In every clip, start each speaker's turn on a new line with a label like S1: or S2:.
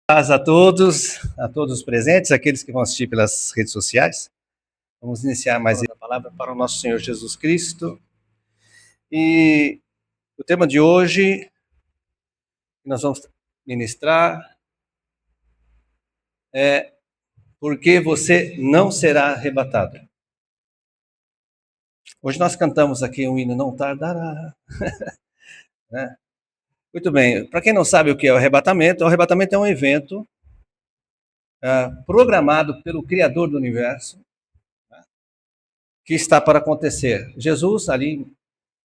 S1: Paz a todos os presentes, aqueles que vão assistir pelas redes sociais. Vamos iniciar mais a palavra para o nosso Senhor Jesus Cristo. E o tema de hoje que nós vamos ministrar é por que você não será arrebatado. Hoje nós cantamos aqui um hino, não tardará. Né? Muito bem, para quem não sabe o que é o arrebatamento é um evento programado pelo Criador do Universo, que está para acontecer. Jesus, ali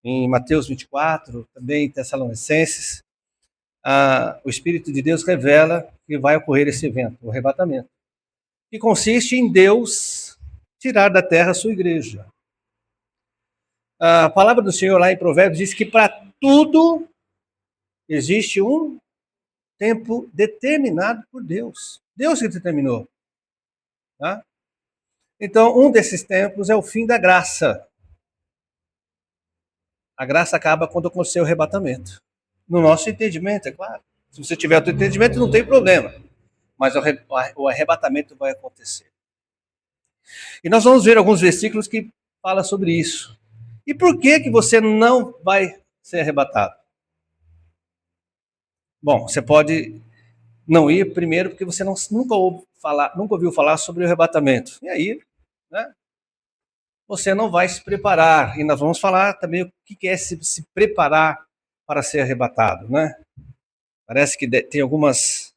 S1: em Mateus 24, também em Tessalonicenses, o Espírito de Deus revela que vai ocorrer esse evento, o arrebatamento, que consiste em Deus tirar da terra a sua igreja. A palavra do Senhor lá em Provérbios diz que para tudo existe um tempo determinado por Deus. Deus que determinou. Tá? Então, um desses tempos é o fim da graça. A graça acaba quando acontecer o arrebatamento. No nosso entendimento, é claro. Se você tiver outro entendimento, não tem problema. Mas o arrebatamento vai acontecer. E nós vamos ver alguns versículos que falam sobre isso. E por que você não vai ser arrebatado? Bom, você pode não ir primeiro porque você nunca ouviu falar sobre o arrebatamento. E aí, né, você não vai se preparar. E nós vamos falar também o que é se preparar para ser arrebatado, né? Parece que tem algumas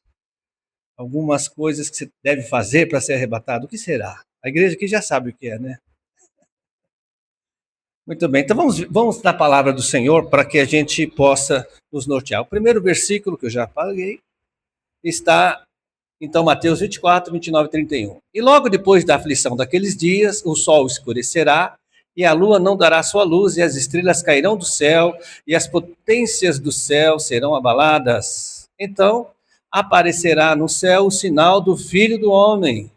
S1: coisas que você deve fazer para ser arrebatado. O que será? A igreja aqui já sabe o que é, né? Muito bem, então vamos na palavra do Senhor para que a gente possa nos nortear. O primeiro versículo que eu já falei está, então, Mateus 24, 29 e 31. E logo depois da aflição daqueles dias, o sol escurecerá, e a lua não dará sua luz, e as estrelas cairão do céu, e as potências do céu serão abaladas. Então, aparecerá no céu o sinal do Filho do Homem.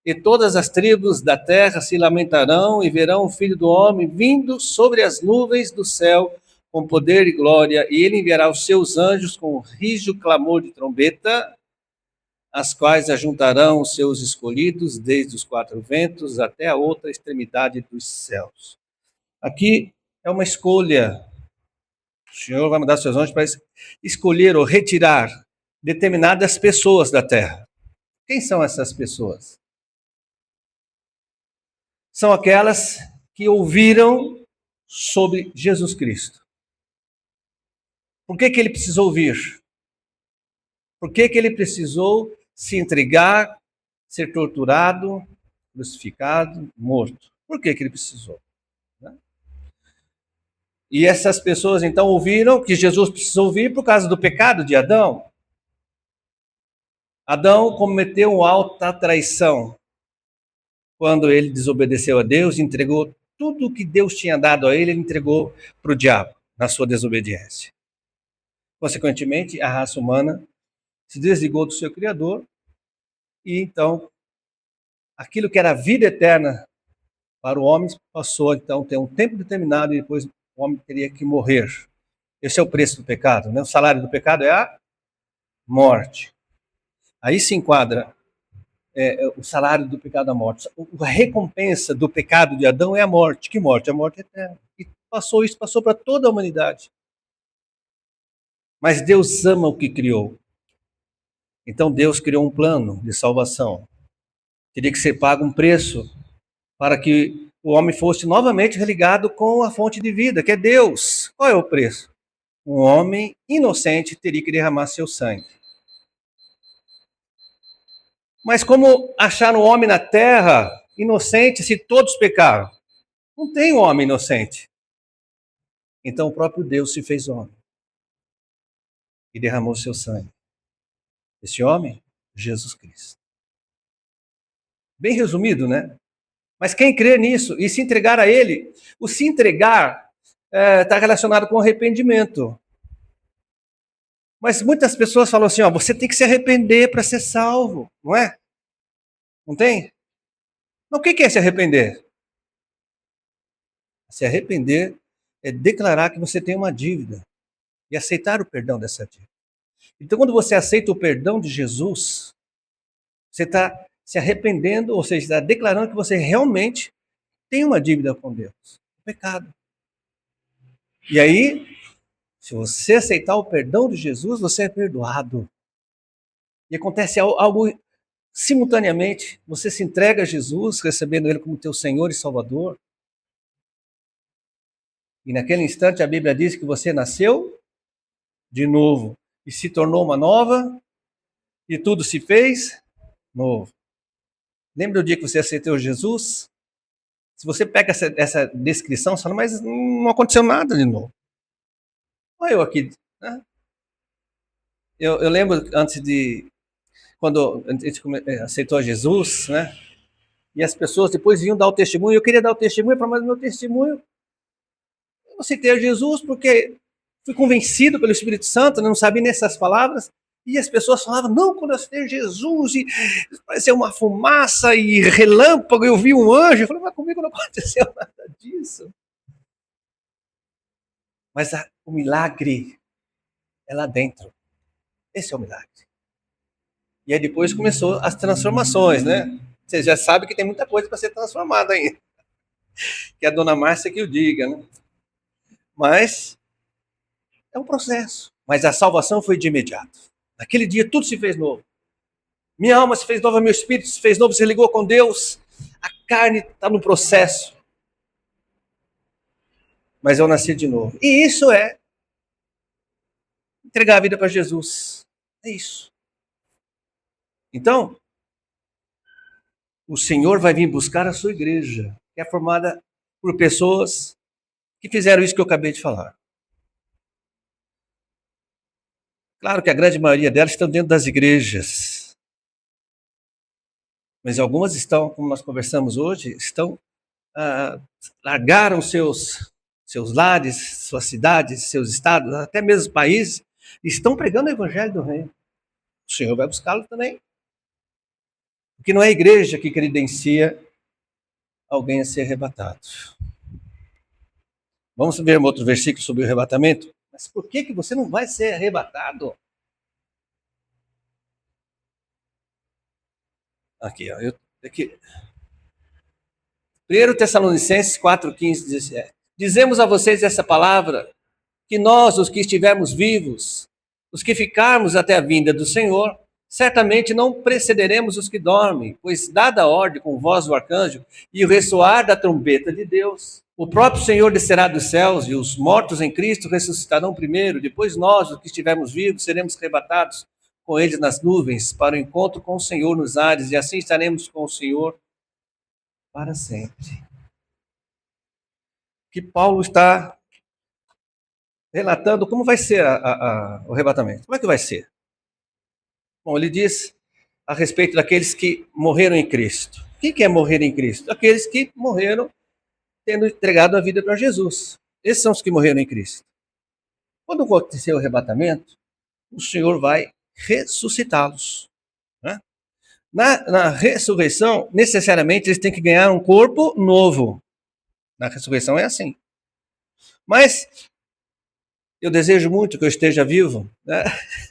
S1: E todas as tribos da terra se lamentarão e verão o Filho do Homem vindo sobre as nuvens do céu com poder e glória, e ele enviará os seus anjos com um rijo clamor de trombeta, as quais ajuntarão os seus escolhidos desde os quatro ventos até a outra extremidade dos céus. Aqui é uma escolha. O Senhor vai mandar seus anjos para escolher ou retirar determinadas pessoas da terra. Quem são essas pessoas? São aquelas que ouviram sobre Jesus Cristo. Por que ele precisou ouvir? Por que ele precisou se entregar, ser torturado, crucificado, morto? Por que ele precisou? E essas pessoas então ouviram que Jesus precisou ouvir por causa do pecado de Adão. Adão cometeu uma alta traição quando ele desobedeceu a Deus, entregou tudo o que Deus tinha dado a ele, ele entregou para o diabo na sua desobediência. Consequentemente, a raça humana se desligou do seu Criador e então aquilo que era a vida eterna para o homem passou então a ter um tempo determinado e depois o homem teria que morrer. Esse é o preço do pecado, né? O salário do pecado é a morte. Aí se enquadra o salário do pecado, a morte. A recompensa do pecado de Adão é a morte. Que morte? A morte eterna. E passou para toda a humanidade. Mas Deus ama o que criou. Então Deus criou um plano de salvação. Teria que ser pago um preço para que o homem fosse novamente religado com a fonte de vida, que é Deus. Qual é o preço? Um homem inocente teria que derramar seu sangue. Mas como achar um homem na terra inocente se todos pecaram? Não tem um homem inocente. Então o próprio Deus se fez homem e derramou seu sangue. Esse homem, Jesus Cristo. Bem resumido, né? Mas quem crê nisso e se entregar a Ele, o se entregar está relacionado com arrependimento. Mas muitas pessoas falam assim, você tem que se arrepender para ser salvo, não é? Não tem? Mas o que é se arrepender? Se arrepender é declarar que você tem uma dívida e aceitar o perdão dessa dívida. Então, quando você aceita o perdão de Jesus, você está se arrependendo, ou seja, está declarando que você realmente tem uma dívida com Deus. Pecado. E aí, se você aceitar o perdão de Jesus, você é perdoado. E acontece algo simultaneamente. Você se entrega a Jesus, recebendo Ele como teu Senhor e Salvador. E naquele instante a Bíblia diz que você nasceu de novo e se tornou uma nova e tudo se fez novo. Lembra do dia que você aceitou Jesus? Se você pega essa descrição, você fala, mas não aconteceu nada de novo. Olha eu aqui. Né? Eu lembro antes de, quando a gente aceitou Jesus, né? E as pessoas depois vinham dar o testemunho. Eu queria dar o testemunho, mas meu testemunho, eu aceitei a Jesus porque fui convencido pelo Espírito Santo, não sabia nessas palavras. E as pessoas falavam, não, quando eu aceitei Jesus, e parecia uma fumaça e relâmpago, eu vi um anjo. Eu falei, mas comigo não aconteceu nada disso. Mas o milagre é lá dentro. Esse é o milagre. E aí depois começou as transformações, né? Você já sabe que tem muita coisa para ser transformada ainda. Que a dona Márcia que o diga, né? Mas é um processo. Mas a salvação foi de imediato. Naquele dia tudo se fez novo. Minha alma se fez nova, meu espírito se fez novo, se ligou com Deus. A carne está no processo. Mas eu nasci de novo. E isso é entregar a vida para Jesus. É isso. Então, o Senhor vai vir buscar a sua igreja, que é formada por pessoas que fizeram isso que eu acabei de falar. Claro que a grande maioria delas estão dentro das igrejas. Mas algumas estão, como nós conversamos hoje, largaram seus lares, suas cidades, seus estados, até mesmo países, e estão pregando o evangelho do reino. O Senhor vai buscá-lo também. Porque não é a igreja que credencia alguém a ser arrebatado. Vamos ver um outro versículo sobre o arrebatamento? Mas por que você não vai ser arrebatado? Aqui, ó. Aqui. 1 Tessalonicenses 4, 15, 17. Dizemos a vocês essa palavra, que nós, os que estivermos vivos, os que ficarmos até a vinda do Senhor, certamente não precederemos os que dormem, pois dada a ordem com voz do arcanjo e o ressoar da trombeta de Deus, o próprio Senhor descerá dos céus e os mortos em Cristo ressuscitarão primeiro, depois nós, os que estivermos vivos, seremos arrebatados com eles nas nuvens para o encontro com o Senhor nos ares e assim estaremos com o Senhor para sempre. Que Paulo está relatando como vai ser o arrebatamento. Como é que vai ser? Bom, ele diz a respeito daqueles que morreram em Cristo. O que é morrer em Cristo? Aqueles que morreram tendo entregado a vida para Jesus. Esses são os que morreram em Cristo. Quando acontecer o arrebatamento, o Senhor vai ressuscitá-los. Né? Na ressurreição, necessariamente, eles têm que ganhar um corpo novo. Na ressurreição é assim. Mas eu desejo muito que eu esteja vivo, né,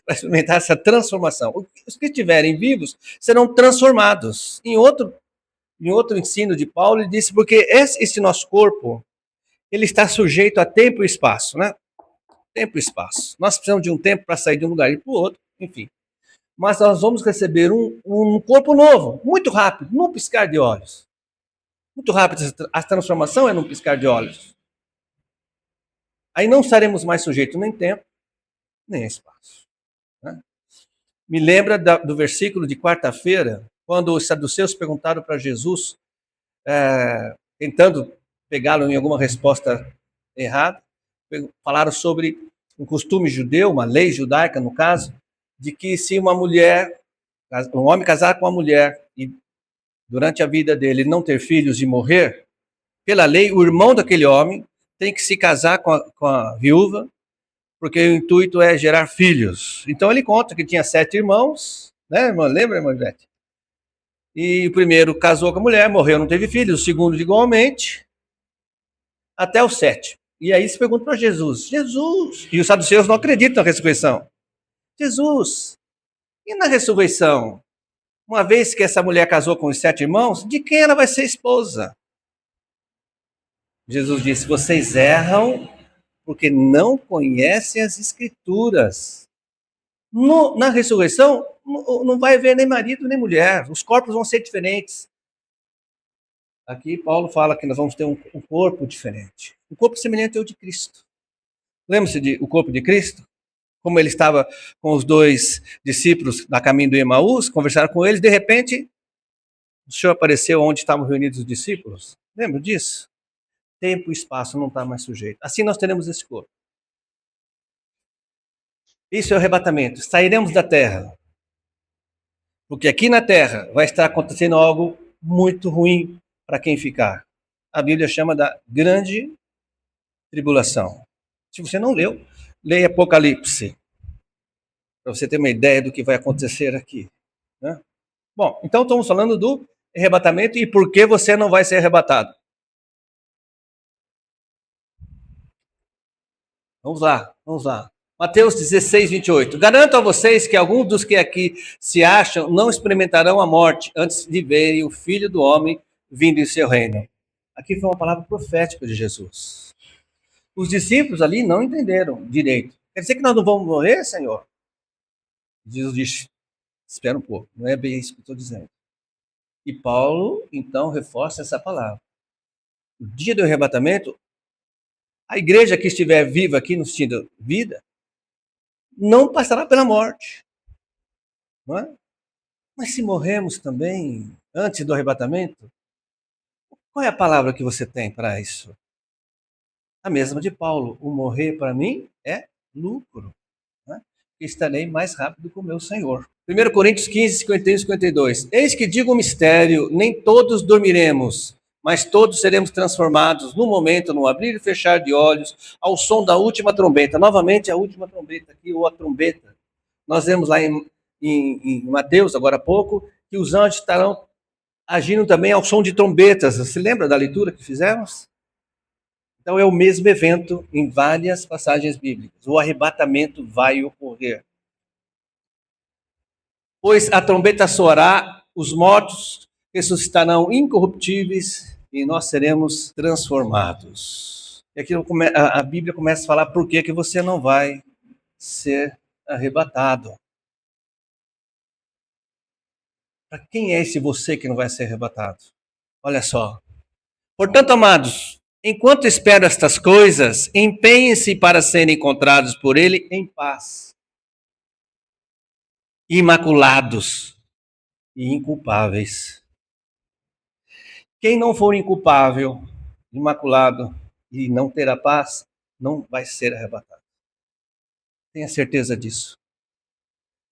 S1: para experimentar essa transformação. Os que estiverem vivos serão transformados. Em outro ensino de Paulo, ele disse, porque esse nosso corpo, ele está sujeito a tempo e espaço, né? Tempo e espaço. Nós precisamos de um tempo para sair de um lugar e para o outro, enfim. Mas nós vamos receber um corpo novo, muito rápido, num piscar de olhos. Muito rápido. A transformação é num piscar de olhos. Aí não estaremos mais sujeitos nem tempo, nem espaço. Né? Me lembra do versículo de quarta-feira, quando os saduceus perguntaram para Jesus, tentando pegá-lo em alguma resposta errada, falaram sobre um costume judeu, uma lei judaica, no caso, de que se um homem casar com uma mulher e durante a vida dele não ter filhos e morrer, pela lei, o irmão daquele homem tem que se casar com a viúva, porque o intuito é gerar filhos. Então ele conta que tinha 7 irmãos, né, irmã? Lembra, irmã Ivete? E o primeiro casou com a mulher, morreu, não teve filhos, o segundo igualmente, até o 7. E aí se pergunta para Jesus, e os saduceus não acreditam na ressurreição. Jesus. E na ressurreição? Uma vez que essa mulher casou com os 7 irmãos, de quem ela vai ser esposa? Jesus disse: vocês erram porque não conhecem as Escrituras. Na ressurreição, não vai haver nem marido nem mulher. Os corpos vão ser diferentes. Aqui Paulo fala que nós vamos ter um corpo diferente. Um corpo semelhante ao de Cristo. Lembra-se do corpo de Cristo? Como ele estava com os 2 discípulos na caminho do Emaús, conversaram com eles, de repente, o Senhor apareceu onde estavam reunidos os discípulos. Lembra disso? Tempo e espaço não está mais sujeito. Assim nós teremos esse corpo. Isso é o arrebatamento. Sairemos da terra. Porque aqui na terra vai estar acontecendo algo muito ruim para quem ficar. A Bíblia chama da grande tribulação. Se você não leu, leia Apocalipse, para você ter uma ideia do que vai acontecer aqui. Né? Bom, então estamos falando do arrebatamento e por que você não vai ser arrebatado. Vamos lá. Mateus 16, 28. Garanto a vocês que alguns dos que aqui se acham não experimentarão a morte antes de verem o Filho do Homem vindo em seu reino. Aqui foi uma palavra profética de Jesus. Os discípulos ali não entenderam direito. Quer dizer que nós não vamos morrer, Senhor? Jesus disse: espera um pouco, não é bem isso que eu estou dizendo. E Paulo, então, reforça essa palavra. No dia do arrebatamento, a igreja que estiver viva aqui no sentido vida, não passará pela morte. Não é? Mas se morremos também antes do arrebatamento, qual é a palavra que você tem para isso? A mesma de Paulo: o morrer para mim é lucro. Né? Estarei mais rápido com o meu Senhor. 1 Coríntios 15, 51 e 52. Eis que digo um mistério: nem todos dormiremos, mas todos seremos transformados no momento, no abrir e fechar de olhos, ao som da última trombeta. Novamente a última trombeta aqui, ou a trombeta. Nós vemos lá em Mateus, agora há pouco, que os anjos estarão agindo também ao som de trombetas. Você lembra da leitura que fizemos? Então é o mesmo evento em várias passagens bíblicas. O arrebatamento vai ocorrer. Pois a trombeta soará, os mortos ressuscitarão incorruptíveis e nós seremos transformados. E aqui a Bíblia começa a falar por que você não vai ser arrebatado. Para quem é esse você que não vai ser arrebatado? Olha só. Portanto, amados, enquanto espero estas coisas, empenhem-se para serem encontrados por Ele em paz, imaculados e inculpáveis. Quem não for inculpável, imaculado e não terá paz, não vai ser arrebatado. Tenha certeza disso.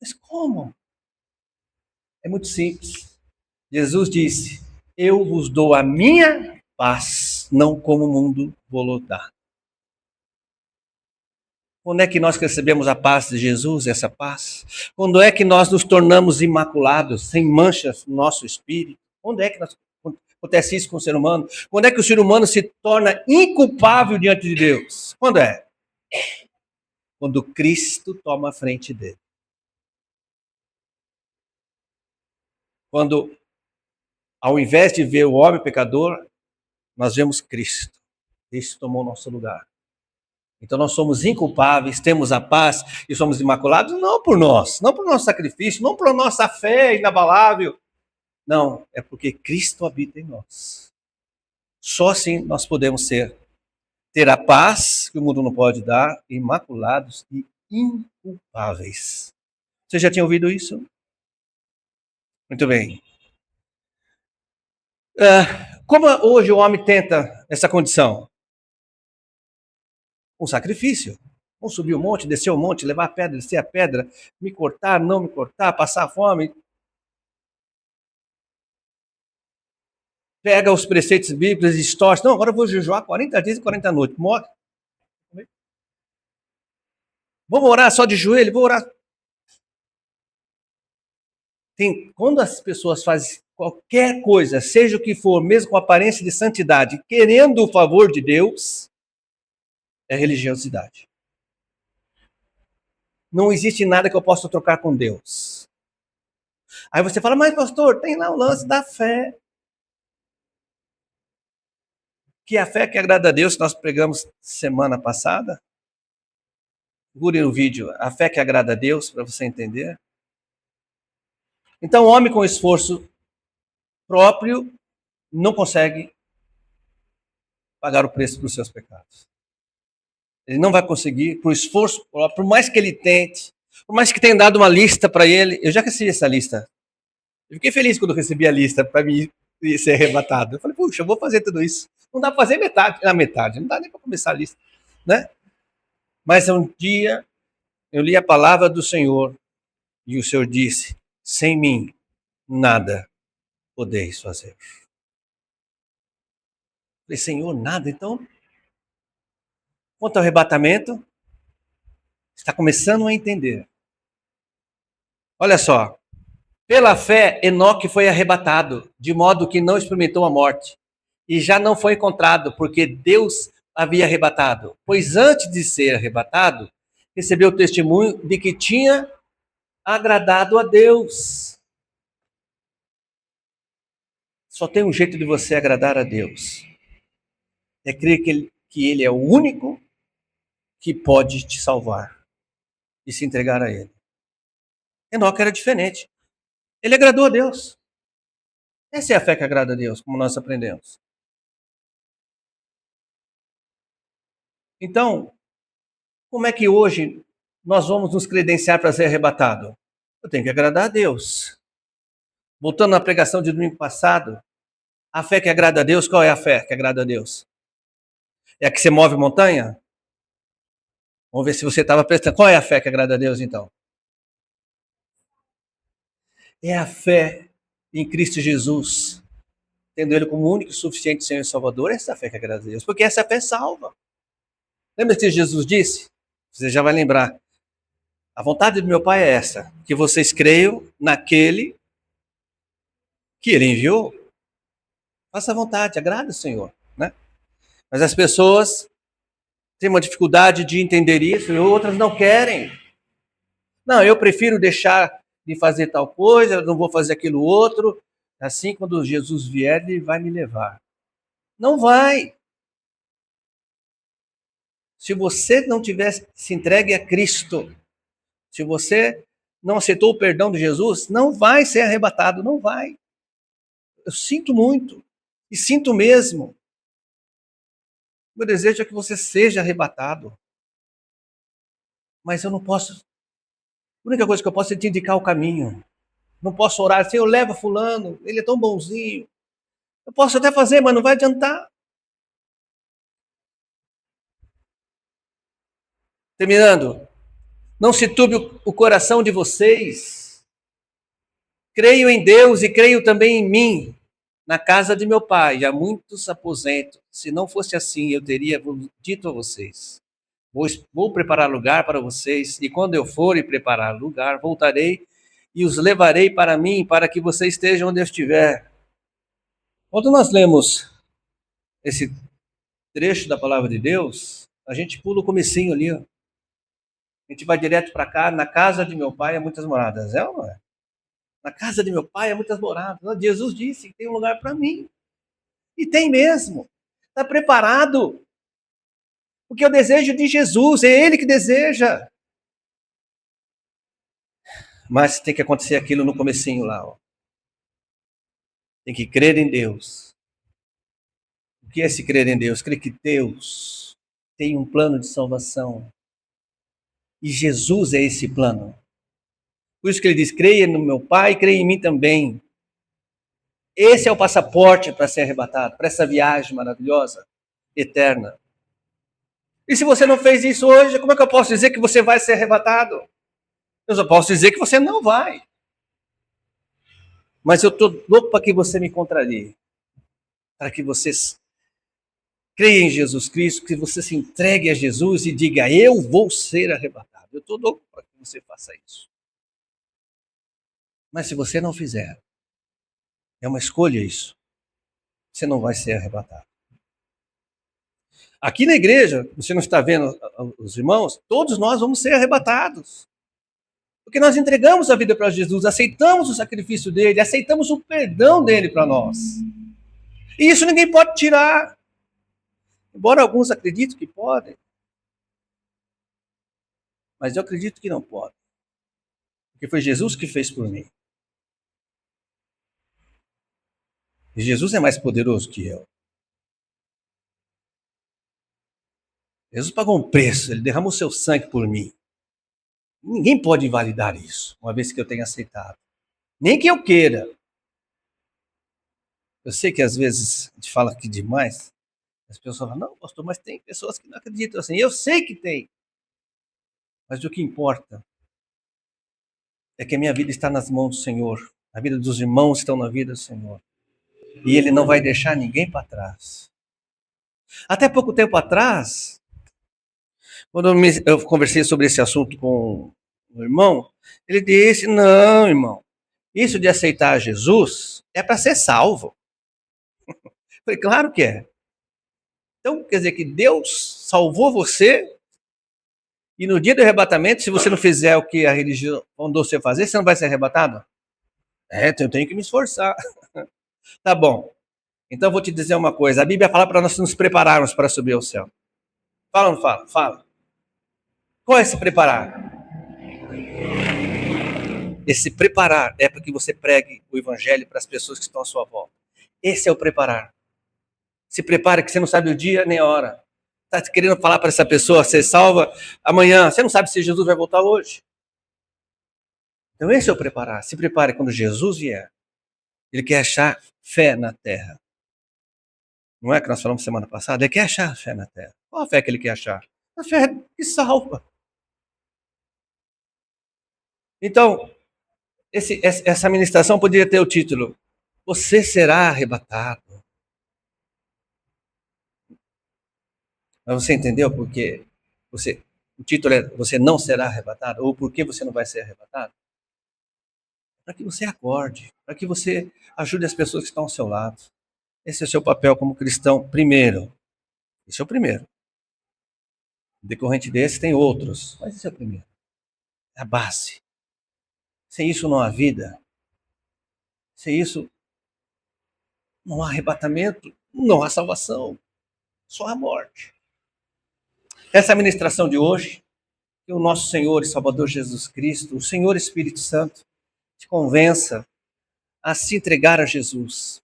S1: Mas como? É muito simples. Jesus disse: eu vos dou a minha paz, não como o mundo vou dar. Quando é que nós recebemos a paz de Jesus, essa paz? Quando é que nós nos tornamos imaculados, sem manchas no nosso espírito? Onde é que acontece isso com o ser humano? Quando é que o ser humano se torna inculpável diante de Deus? Quando é? Quando Cristo toma a frente dele. Quando, ao invés de ver o homem pecador, nós vemos Cristo. Cristo tomou o nosso lugar. Então nós somos inculpáveis, temos a paz e somos imaculados não por nós, não por nosso sacrifício, não por nossa fé inabalável. Não, é porque Cristo habita em nós. Só assim nós podemos ter a paz que o mundo não pode dar, imaculados e inculpáveis. Você já tinha ouvido isso? Muito bem. Como hoje o homem tenta essa condição? Um sacrifício. Vamos subir o monte, descer o monte, levar a pedra, descer a pedra, me cortar, não me cortar, passar fome. Pega os preceitos bíblicos e distorce. Não, agora eu vou jejuar 40 dias e 40 noites. Morre. Vamos orar só de joelho? Vou orar. Quando as pessoas fazem qualquer coisa, seja o que for, mesmo com aparência de santidade, querendo o favor de Deus, é religiosidade. Não existe nada que eu possa trocar com Deus. Aí você fala, mas pastor, tem lá o lance da fé. Que a fé que agrada a Deus, que nós pregamos semana passada. Segure o vídeo, a fé que agrada a Deus, para você entender. Então, o homem com esforço próprio não consegue pagar o preço pelos seus pecados. Ele não vai conseguir, por esforço próprio, por mais que ele tente, por mais que tenha dado uma lista para ele. Eu já recebi essa lista. Eu fiquei feliz quando eu recebi a lista para mim ser arrebatado. Eu falei, puxa, eu vou fazer tudo isso. Não dá para fazer metade, não dá nem para começar a lista, né? Mas um dia eu li a palavra do Senhor e o Senhor disse, sem mim nada podeis fazer. Eu falei, Senhor, nada? Então, quanto ao arrebatamento, está começando a entender. Olha só, pela fé, Enoque foi arrebatado, de modo que não experimentou a morte, e já não foi encontrado, porque Deus havia arrebatado. Pois antes de ser arrebatado, recebeu o testemunho de que tinha agradado a Deus. Só tem um jeito de você agradar a Deus. É crer que Ele é o único que pode te salvar e se entregar a Ele. Enoque era diferente. Ele agradou a Deus. Essa é a fé que agrada a Deus, como nós aprendemos. Então, como é que hoje nós vamos nos credenciar para ser arrebatado? Eu tenho que agradar a Deus. Voltando na pregação de domingo passado, a fé que agrada a Deus, qual é a fé que agrada a Deus? É a que você move montanha? Vamos ver se você estava prestando. Qual é a fé que agrada a Deus, então? É a fé em Cristo Jesus, tendo Ele como único e suficiente Senhor e Salvador. Essa é a fé que agrada a Deus, porque essa fé salva. Lembra que Jesus disse? Você já vai lembrar. A vontade do meu Pai é essa, que vocês creiam naquele que Ele enviou. Faça a vontade, agrada o Senhor, né? Mas as pessoas têm uma dificuldade de entender isso e outras não querem. Não, eu prefiro deixar de fazer tal coisa, eu não vou fazer aquilo outro. Assim, quando Jesus vier, Ele vai me levar. Não vai. Se você não tivesse se entregue a Cristo, se você não aceitou o perdão de Jesus, não vai ser arrebatado, não vai. Eu sinto muito, e sinto mesmo. Meu desejo é que você seja arrebatado. Mas eu não posso. A única coisa que eu posso é te indicar o caminho. Não posso orar assim, eu levo fulano, ele é tão bonzinho. Eu posso até fazer, mas não vai adiantar. Terminando, não se turbe o coração de vocês. Creio em Deus e creio também em mim. Na casa de meu pai há muitos aposentos. Se não fosse assim, eu teria dito a vocês. Vou preparar lugar para vocês, e quando eu for e preparar lugar, voltarei e os levarei para mim, para que vocês estejam onde eu estiver. Quando nós lemos esse trecho da palavra de Deus, a gente pula o comecinho ali. Ó. A gente vai direto para cá. Na casa de meu pai há muitas moradas. É ou não é? Na casa de meu pai há muitas moradas. Jesus disse que tem um lugar para mim. E tem mesmo. Está preparado. Porque é o desejo de Jesus, é Ele que deseja. Mas tem que acontecer aquilo no comecinho lá. Ó. Tem que crer em Deus. O que é se crer em Deus? Crer que Deus tem um plano de salvação. E Jesus é esse plano. Por isso que ele diz, creia no meu Pai, creia em mim também. Esse é o passaporte para ser arrebatado, para essa viagem maravilhosa, eterna. E se você não fez isso hoje, como é que eu posso dizer que você vai ser arrebatado? Eu só posso dizer que você não vai. Mas eu estou louco para que você me contrarie. Para que você creia em Jesus Cristo, que você se entregue a Jesus e diga, eu vou ser arrebatado. Eu estou louco para que você faça isso. Mas se você não fizer, é uma escolha isso. Você não vai ser arrebatado. Aqui na igreja, você não está vendo os irmãos? Todos nós vamos ser arrebatados. Porque nós entregamos a vida para Jesus, aceitamos o sacrifício dele, aceitamos o perdão dele para nós. E isso ninguém pode tirar. Embora alguns acreditem que podem, mas eu acredito que não pode. Porque foi Jesus que fez por mim. E Jesus é mais poderoso que eu. Jesus pagou um preço, ele derramou seu sangue por mim. Ninguém pode invalidar isso, uma vez que eu tenha aceitado. Nem que eu queira. Eu sei que às vezes a gente fala aqui demais. As pessoas falam, não, pastor, mas tem pessoas que não acreditam assim. Eu sei que tem. Mas o que importa é que a minha vida está nas mãos do Senhor. A vida dos irmãos está na vida do Senhor. E Ele não vai deixar ninguém para trás. Até pouco tempo atrás, quando eu conversei sobre esse assunto com o irmão, ele disse, não, irmão, isso de aceitar Jesus é para ser salvo. Eu falei, claro que é. Então, quer dizer que Deus salvou você e no dia do arrebatamento, se você não fizer o que a religião mandou você fazer, você não vai ser arrebatado? É, então eu tenho que me esforçar. Tá bom. Então eu vou te dizer uma coisa. A Bíblia fala para nós nos prepararmos para subir ao céu. Fala ou não fala? Fala. Qual é esse preparar? Esse preparar é para que você pregue o evangelho para as pessoas que estão à sua volta. Esse é o preparar. Se prepare que você não sabe o dia nem a hora. Está querendo falar para essa pessoa, você salva amanhã. Você não sabe se Jesus vai voltar hoje. Então esse é o preparar. Se prepare quando Jesus vier. Ele quer achar fé na terra. Não é que nós falamos semana passada? Ele quer achar fé na terra. Qual a fé que ele quer achar? A fé que salva. Então, essa ministração poderia ter o título: Você será arrebatado. Mas você entendeu por quê? O título é Você não será arrebatado? Ou por que você não vai ser arrebatado? Para que você acorde, para que você ajude as pessoas que estão ao seu lado. Esse é o seu papel como cristão, primeiro. Esse é o primeiro. Decorrente desse, tem outros, mas esse é o primeiro. É a base. Sem isso não há vida. Sem isso não há arrebatamento, não há salvação, só há morte. Essa ministração de hoje, que o nosso Senhor e Salvador Jesus Cristo, o Senhor Espírito Santo, te convença a se entregar a Jesus,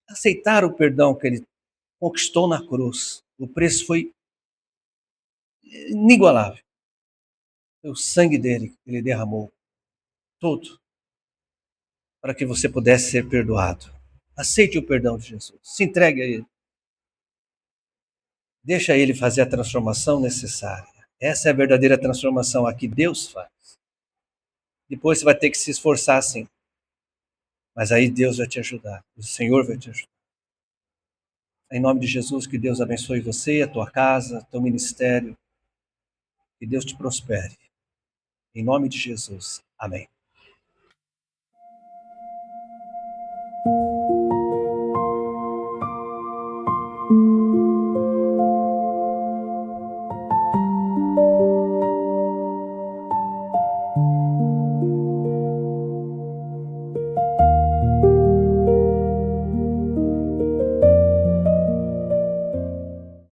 S1: aceitar o perdão que Ele conquistou na cruz. O preço foi inigualável. Foi o sangue dele que Ele derramou, todo, para que você pudesse ser perdoado. Aceite o perdão de Jesus, se entregue a Ele. Deixa Ele fazer a transformação necessária. Essa é a verdadeira transformação a que Deus faz. Depois você vai ter que se esforçar sim. Mas aí Deus vai te ajudar. O Senhor vai te ajudar. Em nome de Jesus, que Deus abençoe você, a tua casa, teu ministério. Que Deus te prospere. Em nome de Jesus. Amém.